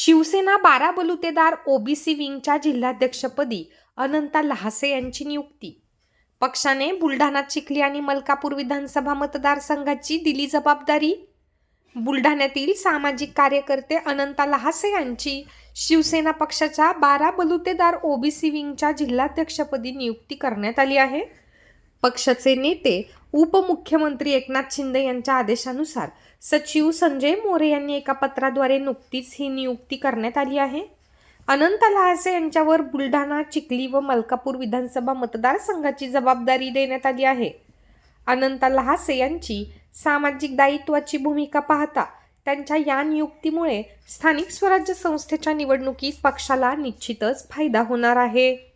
शिवसेना 12 बलुतेदार ओबीसी विंगच्या जिल्हाध्यक्षपदी अनंता लहासे यांची नियुक्ती. पक्षाने बुलढाणा, चिखली आणि मलकापूर विधानसभा मतदारसंघाची दिली जबाबदारी. बुलढाण्यातील सामाजिक कार्यकर्ते अनंता लहासे यांची शिवसेना पक्षाच्या 12 बलुतेदार ओबीसी विंगच्या जिल्हाध्यक्षपदी नियुक्ती करण्यात आली आहे. पक्षाचे नेते उपमुख्यमंत्री एकनाथ शिंदे यांच्या आदेशानुसार सचिव संजय मोरे यांनी एका पत्राद्वारे नुकतीच ही नियुक्ती करण्यात आली आहे. अनंता लहासे यांच्यावर बुलढाणा, चिखली व मलकापूर विधानसभा मतदारसंघाची जबाबदारी देण्यात आली आहे. अनंता लहासे यांची सामाजिक दायित्वाची भूमिका पाहता त्यांच्या या नियुक्तीमुळे स्थानिक स्वराज्य संस्थेच्या निवडणुकीत पक्षाला निश्चितच फायदा होणार आहे.